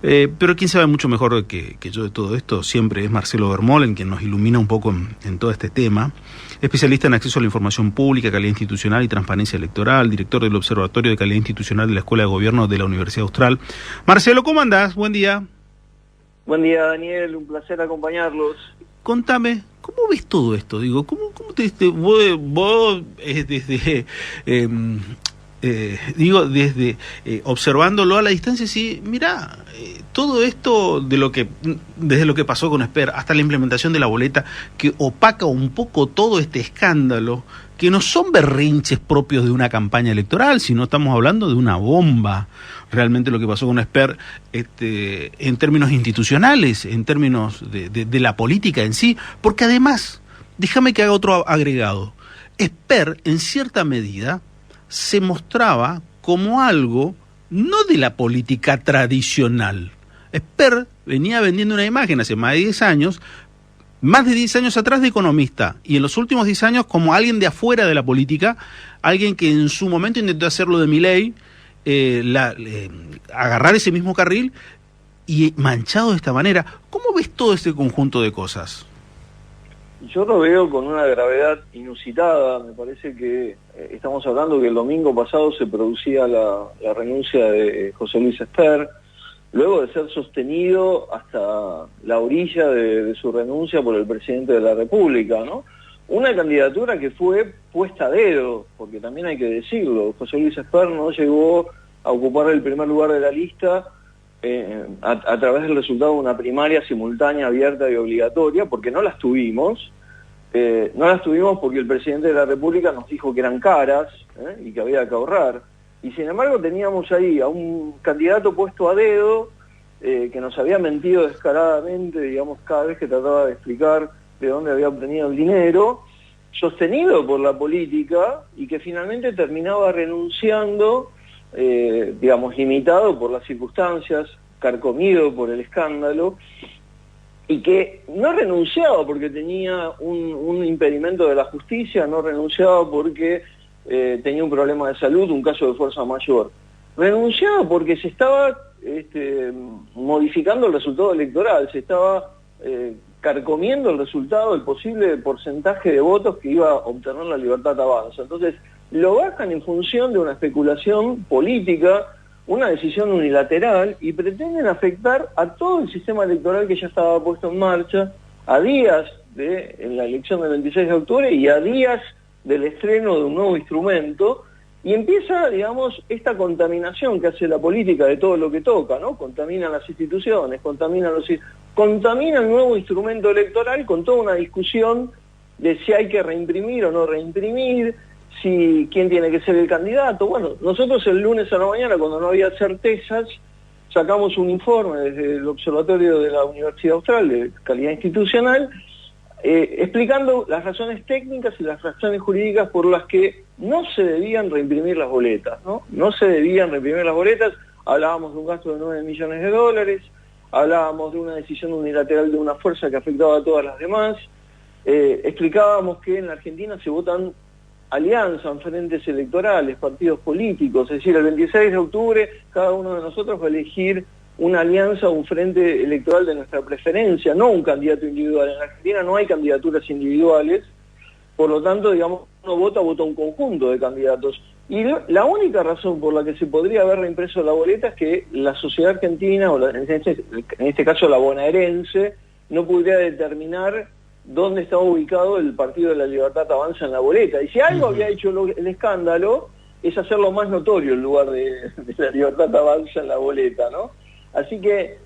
Pero quien sabe mucho mejor que yo de todo esto siempre es Marcelo Bermol, quien nos ilumina un poco en todo este tema. Especialista en acceso a la información pública, calidad institucional y transparencia electoral, director del Observatorio de Calidad Institucional de la Escuela de Gobierno de la Universidad Austral. Marcelo, ¿cómo andás? Buen día. Buen día, Daniel, un placer acompañarlos. Contame, ¿cómo ves todo esto? Digo, ¿cómo te vos desde desde observándolo a la distancia, sí, mirá, todo esto desde lo que pasó con Esper hasta la implementación de la boleta, que opaca un poco todo este escándalo, que no son berrinches propios de una campaña electoral, sino estamos hablando de una bomba, realmente lo que pasó con Esper, en términos institucionales, en términos de la política en sí, porque además, déjame que haga otro agregado, Esper, en cierta medida, se mostraba como algo no de la política tradicional. Esper venía vendiendo una imagen hace más de 10 años, más de 10 años atrás de economista, y en los últimos 10 años como alguien de afuera de la política, alguien que en su momento intentó hacerlo de Milei, agarrar ese mismo carril y manchado de esta manera. ¿Cómo ves todo este conjunto de cosas? Yo lo veo con una gravedad inusitada. Me parece que estamos hablando que el domingo pasado se producía la renuncia de José Luis Esper, luego de ser sostenido hasta la orilla de su renuncia por el presidente de la República, ¿no? Una candidatura que fue puesta a dedo, porque también hay que decirlo, José Luis Esper no llegó a ocupar el primer lugar de la lista a través del resultado de una primaria simultánea, abierta y obligatoria, porque no las tuvimos. No las tuvimos porque el presidente de la República nos dijo que eran caras y que había que ahorrar. Y sin embargo teníamos ahí a un candidato puesto a dedo que nos había mentido descaradamente, digamos, cada vez que trataba de explicar de dónde había obtenido el dinero, sostenido por la política y que finalmente terminaba renunciando, digamos, limitado por las circunstancias, carcomido por el escándalo, y que no renunciaba porque tenía un impedimento de la justicia, no renunciaba porque tenía un problema de salud, un caso de fuerza mayor. Renunciaba porque se estaba modificando el resultado electoral, se estaba carcomiendo el resultado, el posible porcentaje de votos que iba a obtener la Libertad Avanza. Entonces, lo bajan en función de una especulación política, una decisión unilateral, y pretenden afectar a todo el sistema electoral que ya estaba puesto en marcha, a días de la elección del 26 de octubre y a días del estreno de un nuevo instrumento, y empieza, digamos, esta contaminación que hace la política de todo lo que toca, ¿no? Contamina las instituciones, contamina el nuevo instrumento electoral con toda una discusión de si hay que reimprimir o no reimprimir, quién tiene que ser el candidato. Bueno, nosotros el lunes a la mañana, cuando no había certezas, sacamos un informe desde el Observatorio de la Universidad Austral de Calidad Institucional, explicando las razones técnicas y las razones jurídicas por las que no se debían reimprimir las boletas, ¿no? No se debían reimprimir las boletas. Hablábamos de un gasto de $9 millones, hablábamos de una decisión unilateral de una fuerza que afectaba a todas las demás, explicábamos que en la Argentina se votan alianzas, frentes electorales, partidos políticos, es decir, el 26 de octubre cada uno de nosotros va a elegir una alianza, un frente electoral de nuestra preferencia, no un candidato individual. En la Argentina no hay candidaturas individuales, por lo tanto, digamos, uno vota un conjunto de candidatos. Y la única razón por la que se podría haber reimpreso la boleta es que la sociedad argentina, o en este caso la bonaerense, no pudiera determinar dónde estaba ubicado el Partido de la Libertad Avanza en la boleta. Y si algo había hecho el escándalo, es hacerlo más notorio en lugar de la Libertad Avanza en la boleta, ¿no? Así que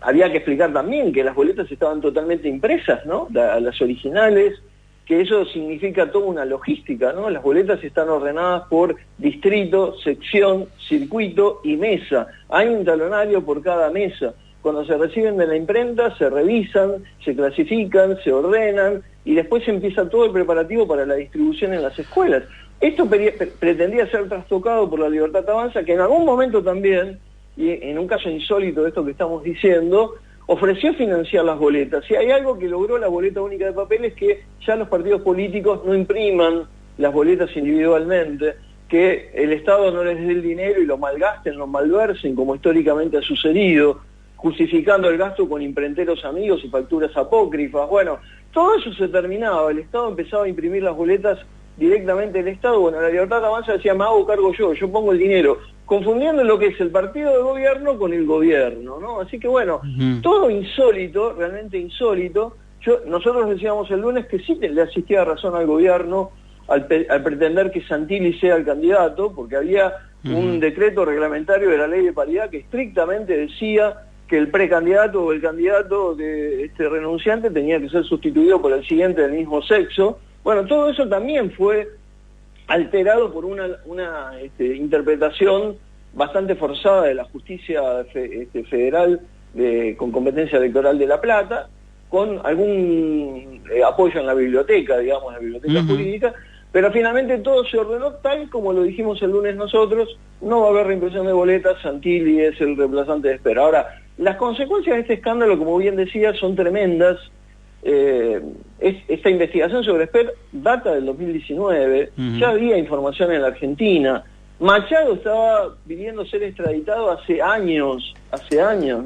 había que explicar también que las boletas estaban totalmente impresas, ¿no? Las originales, que eso significa toda una logística, ¿no? Las boletas están ordenadas por distrito, sección, circuito y mesa. Hay un talonario por cada mesa. Cuando se reciben de la imprenta, se revisan, se clasifican, se ordenan, y después empieza todo el preparativo para la distribución en las escuelas. Esto pretendía ser trastocado por la Libertad Avanza, que en algún momento también, y en un caso insólito de esto que estamos diciendo, ofreció financiar las boletas. Si hay algo que logró la boleta única de papel es que ya los partidos políticos no impriman las boletas individualmente, que el Estado no les dé el dinero y lo malgasten, lo malversen, como históricamente ha sucedido, justificando el gasto con imprenteros amigos y facturas apócrifas. Bueno, todo eso se terminaba, el Estado empezaba a imprimir las boletas directamente del Estado. Bueno, la Libertad Avanza decía, me hago cargo yo pongo el dinero, confundiendo lo que es el partido de gobierno con el gobierno, ¿no? Así que bueno, todo insólito, realmente insólito. Nosotros decíamos el lunes que sí le asistía razón al gobierno al pretender que Santilli sea el candidato, porque había un decreto reglamentario de la ley de paridad que estrictamente decía que el precandidato o el candidato de renunciante tenía que ser sustituido por el siguiente del mismo sexo. Bueno, todo eso también fue alterado por una interpretación bastante forzada de la justicia federal con competencia electoral de La Plata, con algún apoyo en la biblioteca, digamos, la biblioteca jurídica, pero finalmente todo se ordenó tal como lo dijimos el lunes nosotros, no va a haber reimpresión de boletas, Santilli es el reemplazante de Esper. Ahora, las consecuencias de este escándalo, como bien decía, son tremendas. Esta investigación sobre Esper data del 2019, ya había información en la Argentina. Machado estaba pidiendo ser extraditado hace años,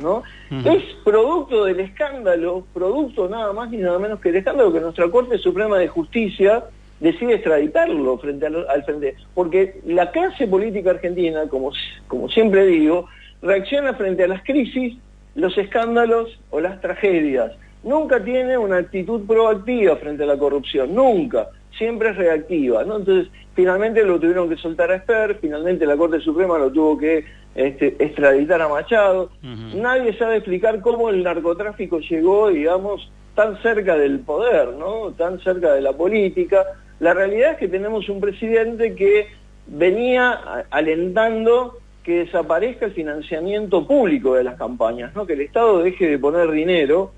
¿no? Es producto del escándalo, producto nada más ni nada menos que el escándalo que nuestra Corte Suprema de Justicia decide extraditarlo frente al frente, porque la clase política argentina, como siempre digo, reacciona frente a las crisis, los escándalos o las tragedias. Nunca tiene una actitud proactiva frente a la corrupción, nunca, siempre es reactiva, ¿no? Entonces, finalmente lo tuvieron que soltar a Esper, finalmente la Corte Suprema lo tuvo que extraditar a Machado. Nadie sabe explicar cómo el narcotráfico llegó, digamos, tan cerca del poder, ¿no? Tan cerca de la política. La realidad es que tenemos un presidente que venía alentando que desaparezca el financiamiento público de las campañas, ¿no? Que el Estado deje de poner dinero.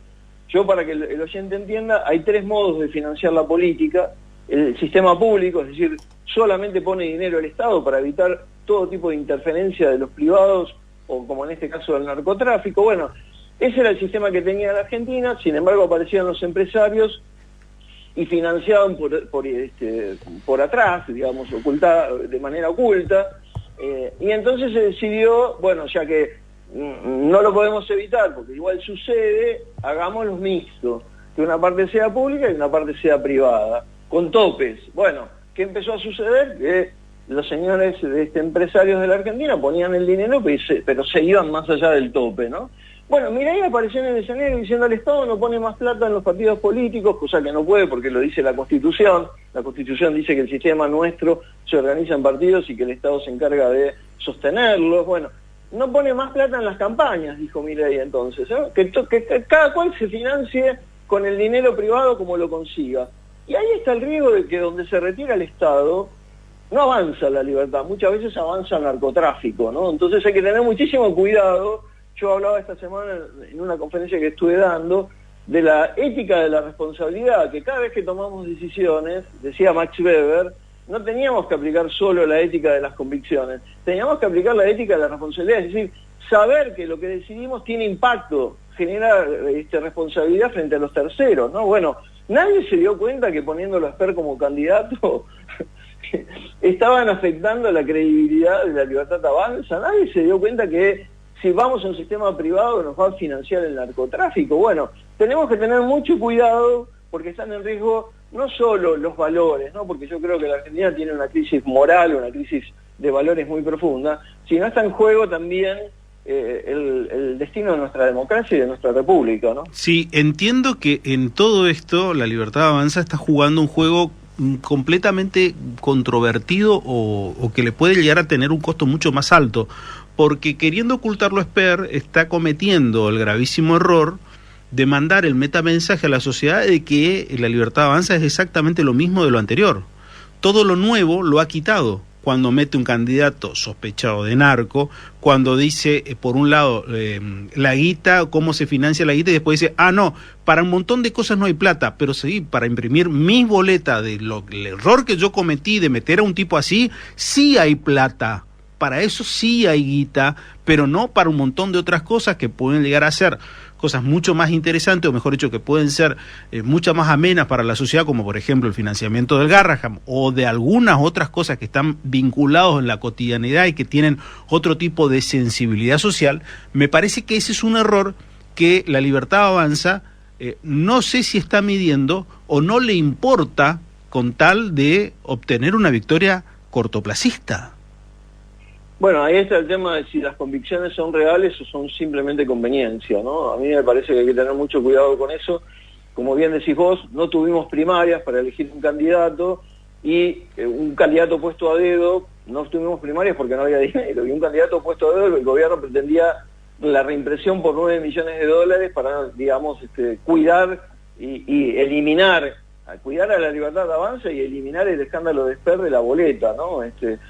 Yo, para que el oyente entienda, hay tres modos de financiar la política. El sistema público, es decir, solamente pone dinero el Estado para evitar todo tipo de interferencia de los privados, o como en este caso del narcotráfico. Bueno, ese era el sistema que tenía la Argentina, sin embargo aparecían los empresarios y financiaban por atrás, digamos, de manera oculta, y entonces se decidió, bueno, ya que no lo podemos evitar, porque igual sucede, hagámoslo mixto, que una parte sea pública y una parte sea privada, con topes. Bueno, ¿qué empezó a suceder? Que los señores empresarios de la Argentina ponían el dinero, pero se iban más allá del tope, ¿no? Bueno, Milei apareció en el escenario diciendo el Estado no pone más plata en los partidos políticos, cosa que no puede porque lo dice la Constitución. La Constitución dice que el sistema nuestro se organiza en partidos y que el Estado se encarga de sostenerlos. Bueno, no pone más plata en las campañas, dijo Milei entonces, ¿no? Que cada cual se financie con el dinero privado como lo consiga. Y ahí está el riesgo de que donde se retira el Estado no avanza la libertad, muchas veces avanza el narcotráfico, ¿no? Entonces hay que tener muchísimo cuidado. Yo hablaba esta semana en una conferencia que estuve dando de la ética de la responsabilidad, que cada vez que tomamos decisiones, decía Max Weber, no teníamos que aplicar solo la ética de las convicciones, teníamos que aplicar la ética de la responsabilidad, es decir, saber que lo que decidimos tiene impacto, genera responsabilidad frente a los terceros, ¿no? Bueno, nadie se dio cuenta que poniéndolo a Esper como candidato estaban afectando la credibilidad de la Libertad Avanza, nadie se dio cuenta que si vamos a un sistema privado nos va a financiar el narcotráfico. Bueno, tenemos que tener mucho cuidado porque están en riesgo no solo los valores, ¿no? Porque yo creo que la Argentina tiene una crisis moral, una crisis de valores muy profunda, sino está en juego también el destino de nuestra democracia y de nuestra república, ¿no? Sí, entiendo que en todo esto la Libertad Avanza está jugando un juego completamente controvertido o que le puede llegar a tener un costo mucho más alto, porque queriendo ocultarlo Esper está cometiendo el gravísimo error de mandar el metamensaje a la sociedad de que la Libertad Avanza es exactamente lo mismo de lo anterior. Todo lo nuevo lo ha quitado cuando mete un candidato sospechado de narco, cuando dice, por un lado, la guita, cómo se financia la guita, y después dice, no, para un montón de cosas no hay plata, pero sí, para imprimir mis boletas el error que yo cometí de meter a un tipo así, sí hay plata para eso sí hay guita, pero no para un montón de otras cosas que pueden llegar a ser cosas mucho más interesantes, o mejor dicho, que pueden ser mucho más amenas para la sociedad, como por ejemplo el financiamiento del Garrahan, o de algunas otras cosas que están vinculados en la cotidianidad y que tienen otro tipo de sensibilidad social. Me parece que ese es un error que La Libertad Avanza no sé si está midiendo o no le importa con tal de obtener una victoria cortoplacista. Bueno, ahí está el tema de si las convicciones son reales o son simplemente conveniencia, ¿no? A mí me parece que hay que tener mucho cuidado con eso. Como bien decís vos, no tuvimos primarias para elegir un candidato y un candidato puesto a dedo, no tuvimos primarias porque no había dinero, y un candidato puesto a dedo, el gobierno pretendía la reimpresión por $9 millones para, digamos, cuidar y eliminar, cuidar a La Libertad Avanza y eliminar el escándalo de Esper de la boleta, ¿no?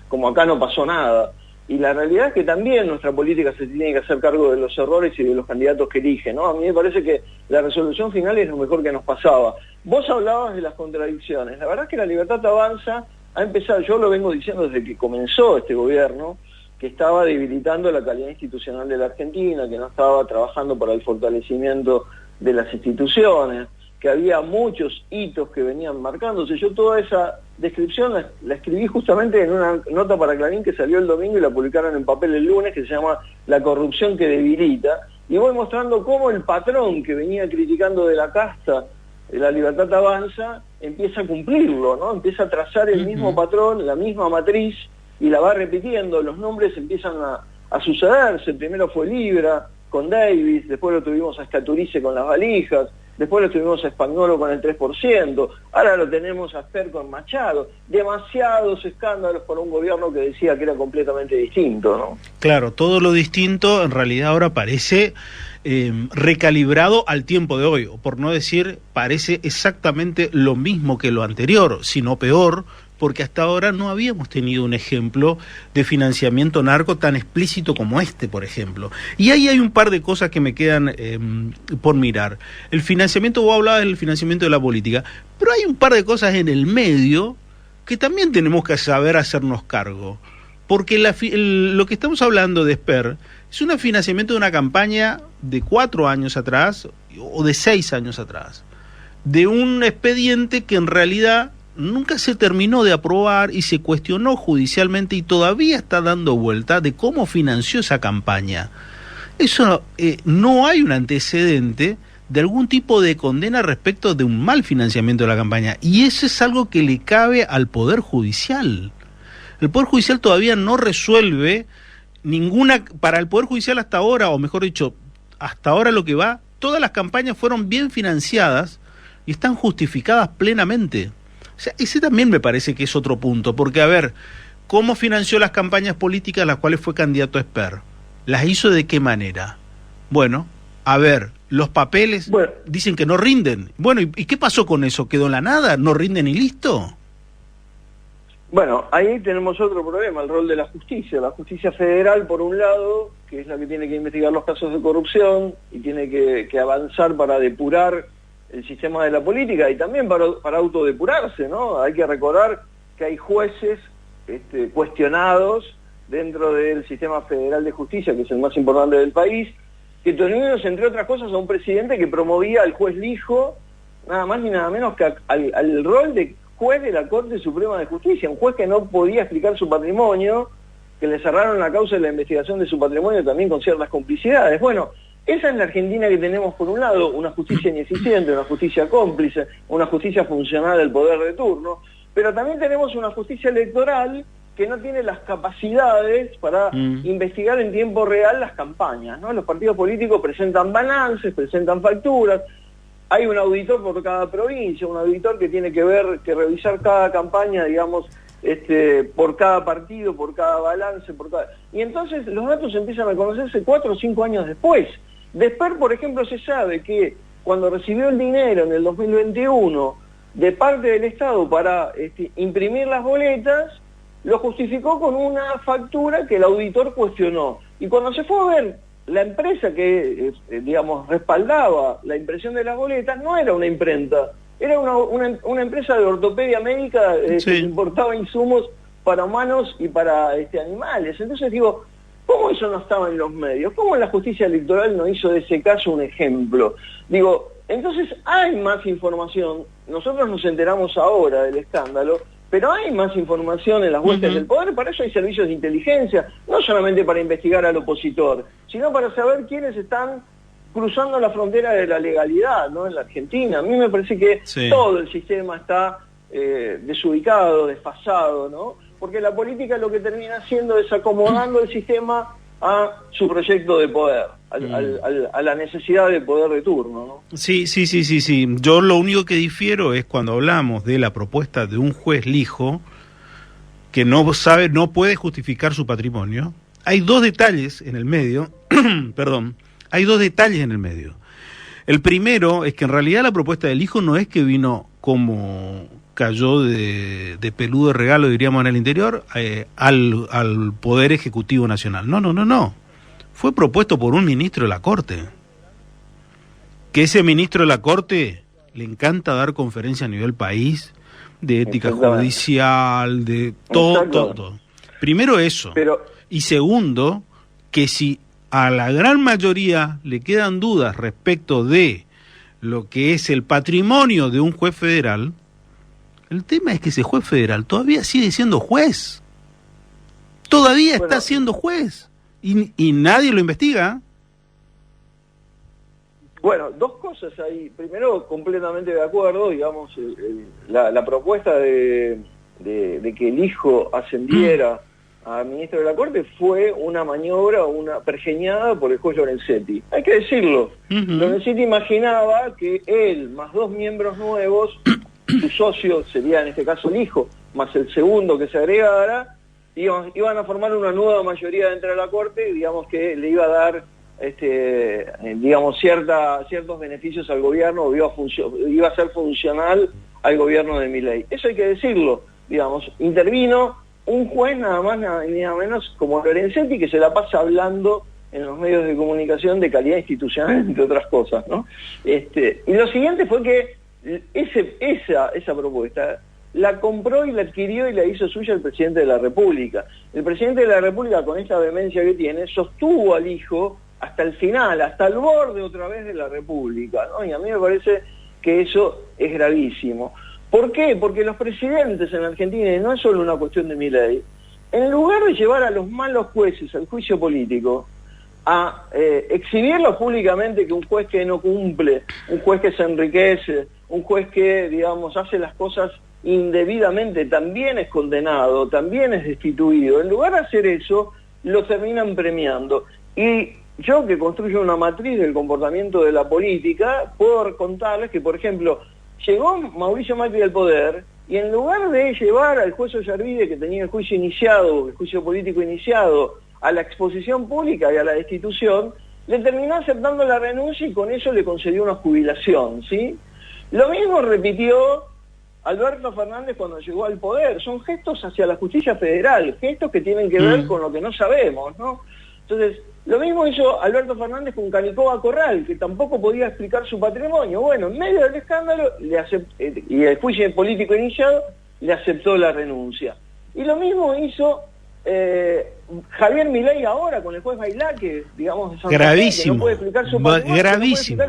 Como acá no pasó nada. Y la realidad es que también nuestra política se tiene que hacer cargo de los errores y de los candidatos que elige, ¿no? A mí me parece que la resolución final es lo mejor que nos pasaba. Vos hablabas de las contradicciones. La verdad es que La Libertad Avanza ha empezado, yo lo vengo diciendo desde que comenzó este gobierno, que estaba debilitando la calidad institucional de la Argentina, que no estaba trabajando para el fortalecimiento de las instituciones, que había muchos hitos que venían marcándose. Yo toda esa descripción la escribí justamente en una nota para Clarín que salió el domingo y la publicaron en papel el lunes, que se llama La corrupción que debilita, y voy mostrando cómo el patrón que venía criticando de la casta de La Libertad Avanza empieza a cumplirlo, ¿no? Empieza a trazar el mismo patrón, la misma matriz, y la va repitiendo. Los nombres empiezan a sucederse. Primero fue Libra con Davis, después lo tuvimos a Scaturice con las valijas, después lo tuvimos a Spagnolo con el 3%, ahora lo tenemos a Esper con Machado. Demasiados escándalos para un gobierno que decía que era completamente distinto, ¿no? Claro, todo lo distinto en realidad ahora parece recalibrado al tiempo de hoy, o por no decir, parece exactamente lo mismo que lo anterior, sino peor, porque hasta ahora no habíamos tenido un ejemplo de financiamiento narco tan explícito como este, por ejemplo. Y ahí hay un par de cosas que me quedan por mirar. El financiamiento, vos hablabas del financiamiento de la política, pero hay un par de cosas en el medio que también tenemos que saber hacernos cargo. Porque lo que estamos hablando de Esper es un financiamiento de una campaña de 4 años atrás, o de 6 años atrás, de un expediente que en realidad nunca se terminó de aprobar y se cuestionó judicialmente y todavía está dando vuelta de cómo financió esa campaña. Eso no hay un antecedente de algún tipo de condena respecto de un mal financiamiento de la campaña, y eso es algo que le cabe al Poder Judicial. El Poder Judicial todavía no resuelve ninguna, para el Poder Judicial hasta ahora, o mejor dicho, hasta ahora lo que va, todas las campañas fueron bien financiadas y están justificadas plenamente. O sea, ese también me parece que es otro punto, porque a ver, ¿cómo financió las campañas políticas a las cuales fue candidato Esper? ¿Las hizo de qué manera? Bueno, a ver, los papeles dicen que no rinden. Bueno, ¿y qué pasó con eso? ¿Quedó en la nada? ¿No rinden y listo? Bueno, ahí tenemos otro problema, el rol de la justicia federal por un lado, que es la que tiene que investigar los casos de corrupción y tiene que avanzar para depurar el sistema de la política y también para autodepurarse, ¿no? Hay que recordar que hay jueces cuestionados dentro del sistema federal de justicia, que es el más importante del país, que tuvimos, entre otras cosas, a un presidente que promovía al juez Lijo, nada más ni nada menos que al rol de juez de la Corte Suprema de Justicia, un juez que no podía explicar su patrimonio, que le cerraron la causa de la investigación de su patrimonio también con ciertas complicidades. Bueno, esa es la Argentina que tenemos por un lado, una justicia ineficiente, una justicia cómplice, una justicia funcional del poder de turno, pero también tenemos una justicia electoral que no tiene las capacidades para investigar en tiempo real las campañas, ¿no? Los partidos políticos presentan balances, presentan facturas, hay un auditor por cada provincia, un auditor que tiene que revisar cada campaña, digamos, por cada partido, por cada balance, y entonces los datos empiezan a conocerse 4 o 5 años después. De Esper, por ejemplo, se sabe que cuando recibió el dinero en el 2021 de parte del Estado para imprimir las boletas, lo justificó con una factura que el auditor cuestionó. Y cuando se fue a ver la empresa que, digamos, respaldaba la impresión de las boletas, no era una imprenta, era una empresa de ortopedia médica que importaba insumos para humanos y para animales. Entonces digo, ¿cómo eso no estaba en los medios? ¿Cómo la justicia electoral no hizo de ese caso un ejemplo? Digo, entonces hay más información, nosotros nos enteramos ahora del escándalo, pero hay más información en las vueltas del poder, para eso hay servicios de inteligencia, no solamente para investigar al opositor, sino para saber quiénes están cruzando la frontera de la legalidad, ¿no? En la Argentina. A mí me parece que todo el sistema está desubicado, desfasado, ¿no? Porque la política lo que termina haciendo es acomodando el sistema a su proyecto de poder, a la necesidad de poder de turno, ¿no? Sí. Yo lo único que difiero es cuando hablamos de la propuesta de un juez lijo que no puede justificar su patrimonio. Hay dos detalles en el medio, perdón, hay dos detalles en el medio. El primero es que en realidad la propuesta del hijo no es que vino como cayó de peludo regalo, diríamos en el interior, al Poder Ejecutivo Nacional. No. Fue propuesto por un ministro de la Corte. Que ese ministro de la Corte le encanta dar conferencias a nivel país, de ética judicial, de todo. Primero eso. Y segundo, que si a la gran mayoría le quedan dudas respecto de lo que es el patrimonio de un juez federal, el tema es que ese juez federal todavía sigue siendo juez. Todavía está siendo juez. Y nadie lo investiga. Bueno, dos cosas ahí. Primero, completamente de acuerdo, digamos, la propuesta de que el hijo ascendiera a ministro de la Corte fue una maniobra, una pergeñada por el juez Lorenzetti. Hay que decirlo. Lorenzetti imaginaba que él, más dos miembros nuevos, su socio sería en este caso el hijo, más el segundo que se agregara, iban a formar una nueva mayoría dentro de la Corte, y digamos que le iba a dar ciertos beneficios al gobierno, o iba a ser funcional al gobierno de Milei. Eso hay que decirlo, digamos, intervino un juez nada más ni nada menos como Lorenzetti, que se la pasa hablando en los medios de comunicación de calidad institucional, entre otras cosas, ¿no? Y lo siguiente fue que esa propuesta la compró y la adquirió y la hizo suya el presidente de la República. El presidente de la República, con esta vehemencia que tiene, sostuvo al hijo hasta el final, hasta el borde otra vez de la República, ¿no? Y a mí me parece que eso es gravísimo. ¿Por qué? Porque los presidentes en Argentina, y no es solo una cuestión de Milei, en lugar de llevar a los malos jueces al juicio político, a exhibirlos públicamente, que un juez que no cumple, un juez que se enriquece, un juez que, digamos, hace las cosas indebidamente, también es condenado, también es destituido. En lugar de hacer eso, lo terminan premiando. Y yo, que construyo una matriz del comportamiento de la política, puedo contarles que, por ejemplo, llegó Mauricio Macri al poder, y en lugar de llevar al juez Ollarvide, que tenía el juicio político iniciado, a la exposición pública y a la destitución, le terminó aceptando la renuncia y con eso le concedió una jubilación, ¿sí? Lo mismo repitió Alberto Fernández cuando llegó al poder. Son gestos hacia la justicia federal, gestos que tienen que ver con lo que no sabemos, ¿no? Entonces, lo mismo hizo Alberto Fernández con Canicoba Corral, que tampoco podía explicar su patrimonio. Bueno, en medio del escándalo y el juicio político iniciado, le aceptó la renuncia. Y lo mismo hizo Javier Milei ahora con el juez Bailá, que digamos de Santa Fe, que no puede explicar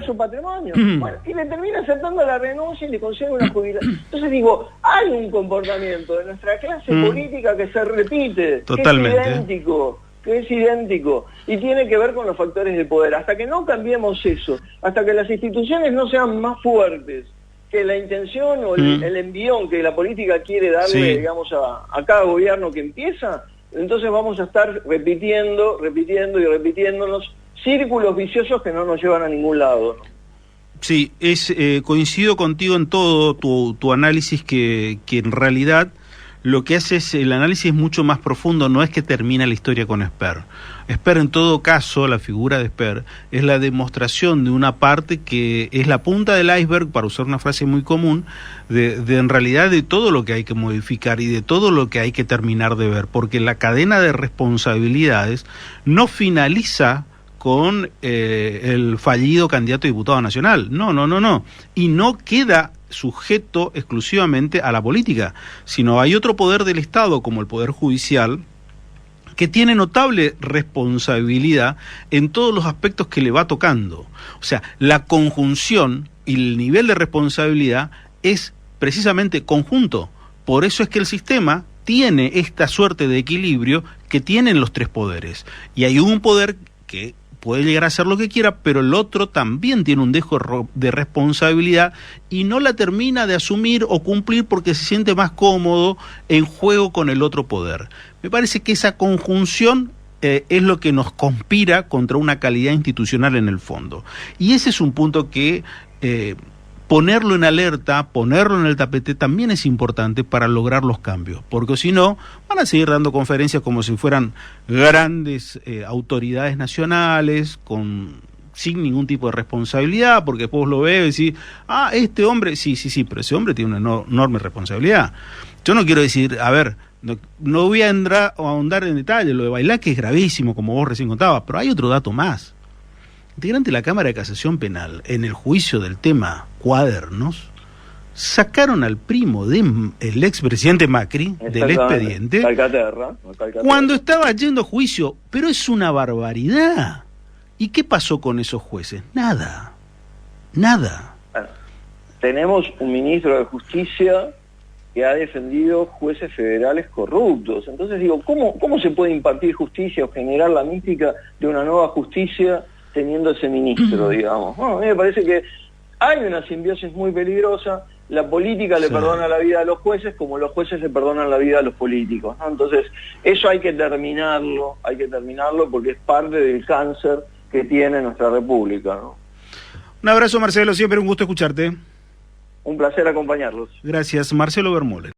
su patrimonio, Bueno, y le termina aceptando la renuncia y le concede una jubilación. Entonces digo, hay un comportamiento de nuestra clase política que se repite, totalmente, que es idéntico y tiene que ver con los factores de poder. Hasta que no cambiemos eso, hasta que las instituciones no sean más fuertes que la intención o el envión que la política quiere darle, digamos, a cada gobierno que empieza, entonces vamos a estar repitiendo y repitiéndonos círculos viciosos que no nos llevan a ningún lado, ¿no? Sí, coincido contigo en todo tu análisis, que en realidad lo que hace es, el análisis es mucho más profundo, no es que termina la historia con Esper. Esper, en todo caso, la figura de Esper es la demostración de una parte que es la punta del iceberg, para usar una frase muy común, de en realidad de todo lo que hay que modificar y de todo lo que hay que terminar de ver, porque la cadena de responsabilidades no finaliza con el fallido candidato a diputado nacional, no, y no queda sujeto exclusivamente a la política, sino hay otro poder del Estado, como el Poder Judicial, que tiene notable responsabilidad en todos los aspectos que le va tocando. O sea, la conjunción y el nivel de responsabilidad es precisamente conjunto. Por eso es que el sistema tiene esta suerte de equilibrio que tienen los tres poderes. Y hay un poder que puede llegar a hacer lo que quiera, pero el otro también tiene un dejo de responsabilidad y no la termina de asumir o cumplir porque se siente más cómodo en juego con el otro poder. Me parece que esa conjunción es lo que nos conspira contra una calidad institucional en el fondo. Y ese es un punto que ponerlo en alerta, ponerlo en el tapete también es importante para lograr los cambios, porque si no, van a seguir dando conferencias como si fueran grandes autoridades nacionales, sin ningún tipo de responsabilidad, porque después lo veo y decís, este hombre, sí, pero ese hombre tiene una enorme responsabilidad. Yo no quiero decir, a ver, no voy a ahondar en detalle, lo de Bailá, que es gravísimo, como vos recién contabas, pero hay otro dato más. Integrante de la Cámara de Casación Penal, en el juicio del tema Cuadernos, sacaron al primo del expresidente Macri del expediente Calcaterra. Cuando estaba yendo a juicio, pero es una barbaridad. ¿Y qué pasó con esos jueces? Nada. Bueno, tenemos un ministro de Justicia que ha defendido jueces federales corruptos. Entonces digo, ¿cómo se puede impartir justicia o generar la mística de una nueva justicia teniendo ese ministro, digamos? Bueno, a mí me parece que hay una simbiosis muy peligrosa. La política le perdona la vida a los jueces como los jueces le perdonan la vida a los políticos, ¿no? Entonces, eso hay que terminarlo porque es parte del cáncer que tiene nuestra república, ¿no? Un abrazo, Marcelo, siempre un gusto escucharte. Un placer acompañarlos. Gracias, Marcelo Bermúdez.